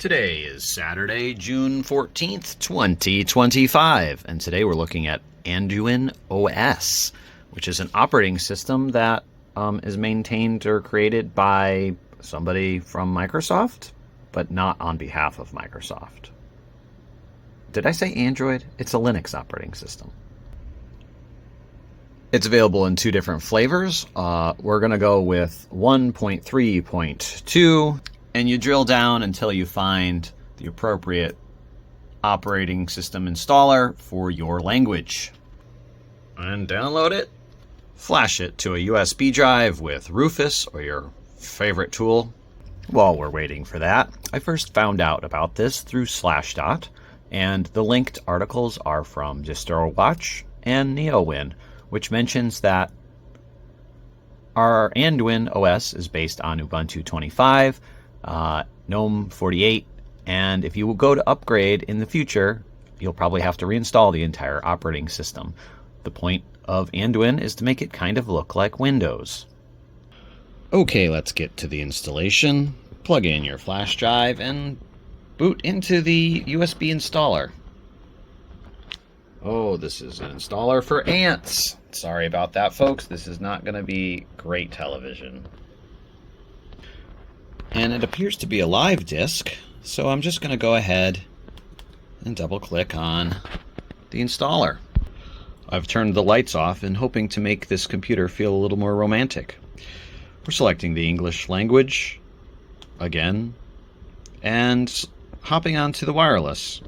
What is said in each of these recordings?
Today is Saturday, June 14th, 2025, and today we're looking at Anduin OS, which is an operating system that is maintained or created by somebody from Microsoft, but not on behalf of Microsoft. Did I say Android? It's a Linux operating system. It's available in two different flavors. We're going to go with 1.3.2. And you drill down until you find the appropriate operating system installer for your language. And download it. Flash it to a USB drive with Rufus or your favorite tool. While we're waiting for that, I first found out about this through Slashdot, and the linked articles are from DistroWatch and NeoWin, which mentions that our Anduin OS is based on Ubuntu 25, GNOME 48, and if you will go to upgrade in the future, you'll probably have to reinstall the entire operating system. The point of Anduin is to make it kind of look like Windows. Okay, let's get to the installation. Plug in your flash drive and boot into the USB installer. Oh, this is an installer for ants. Sorry about that, folks. This is not going to be great television. And it appears to be a live disk, so I'm just going to go ahead and double click on the installer. I've turned the lights off and hoping to make this computer feel a little more romantic. We're selecting the English language again and hopping onto the wireless.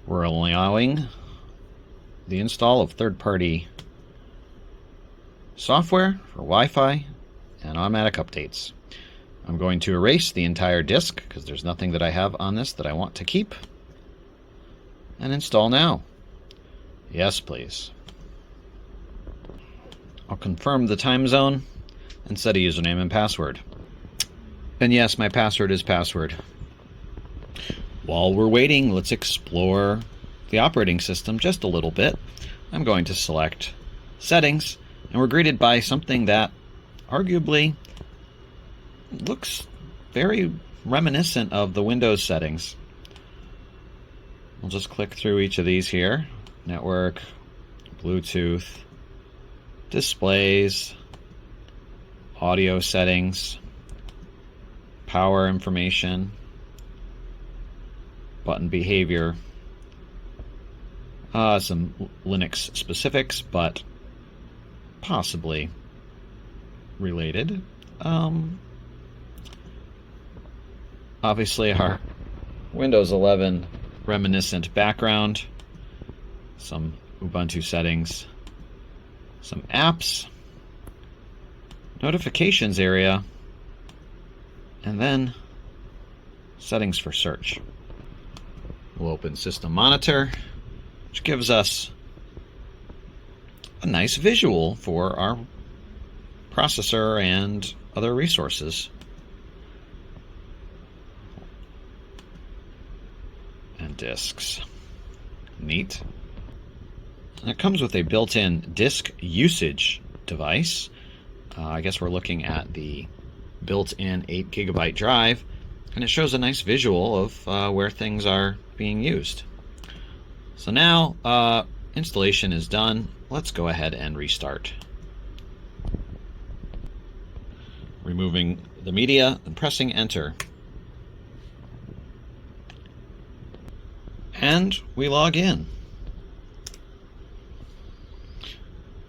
We're allowing the install of third-party software for Wi-Fi and automatic updates. I'm going to erase the entire disk because there's nothing that I have on this that I want to keep. And install now. Yes, please. I'll confirm the time zone and set a username and password. And yes, my password is password. While we're waiting, let's explore the operating system just a little bit. I'm going to select Settings, and we're greeted by something that arguably looks very reminiscent of the Windows settings. We'll just click through each of these here. Network, Bluetooth, displays, audio settings, power information, button behavior, some Linux specifics, but possibly related. Obviously our Windows 11 reminiscent background, some Ubuntu settings, some apps, notifications area, and then settings for search. We'll open System Monitor, which gives us a nice visual for our processor and other resources. And disks. Neat. And it comes with a built-in disk usage device. I guess we're looking at the built-in 8 GB drive, and it shows a nice visual of where things are being used. So now installation is done. Let's go ahead and restart. Removing the media and pressing enter. And we log in.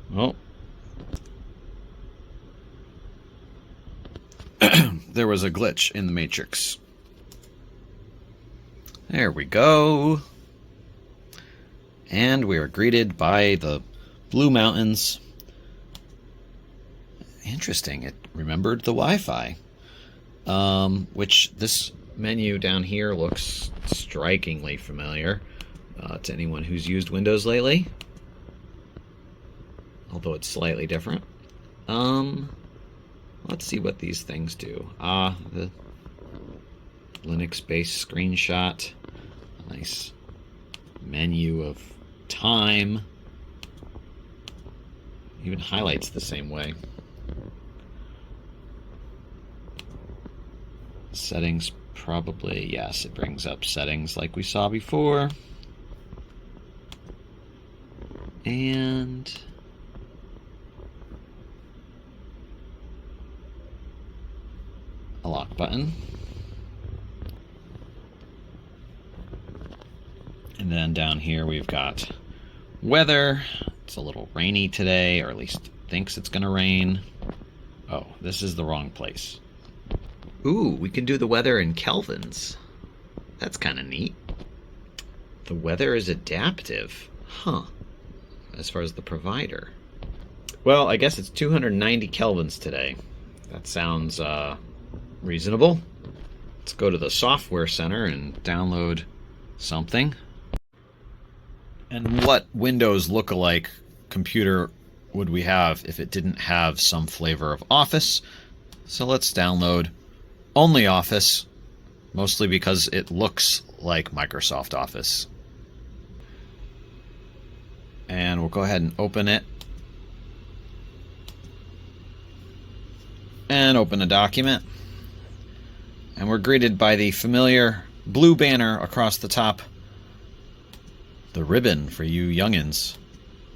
Well, there was a glitch in the matrix. There we go. And we are greeted by the blue mountains. Interesting, it remembered the Wi-Fi, which this menu down here looks strikingly familiar to anyone who's used Windows lately, although it's slightly different. Let's see what these things do. The Linux-based screenshot, a nice menu of time, even highlights the same way. Settings, probably, yes, it brings up settings like we saw before. And a lock button. And then down here we've got weather. It's a little rainy today, or at least thinks it's going to rain. Oh, this is the wrong place. Ooh, we can do the weather in kelvins. That's kind of neat. The weather is adaptive. Huh. As far as the provider. Well, I guess it's 290 kelvins today. That sounds reasonable. Let's go to the Software Center and download something. And what Windows lookalike computer would we have if it didn't have some flavor of Office? So let's download only Office, mostly because it looks like Microsoft Office. And we'll go ahead and open it. And open a document. And we're greeted by the familiar blue banner across the top. The ribbon for you youngins.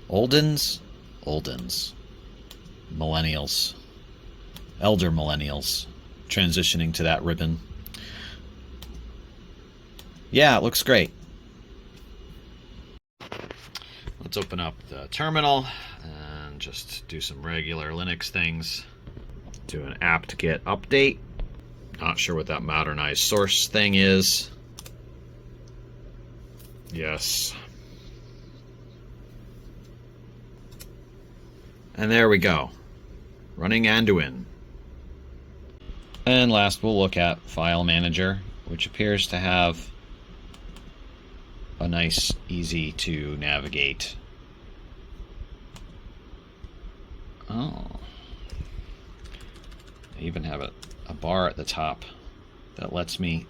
Oldens? Oldens. Millennials. Elder millennials. Transitioning to that ribbon. Yeah, it looks great. Let's open up the terminal and just do some regular Linux things. Do an apt-get update. Not sure what that modernized source thing is. Yes. And there we go. Running Anduin. And last we'll look at File Manager, which appears to have a nice, easy to navigate. Oh. I even have a bar at the top that lets me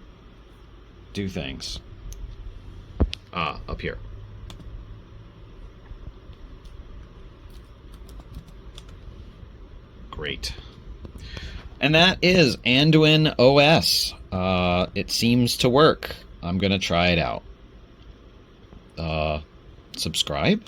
do things. Up here. Great. And that is Anduin OS. It seems to work. I'm going to try it out. Subscribe?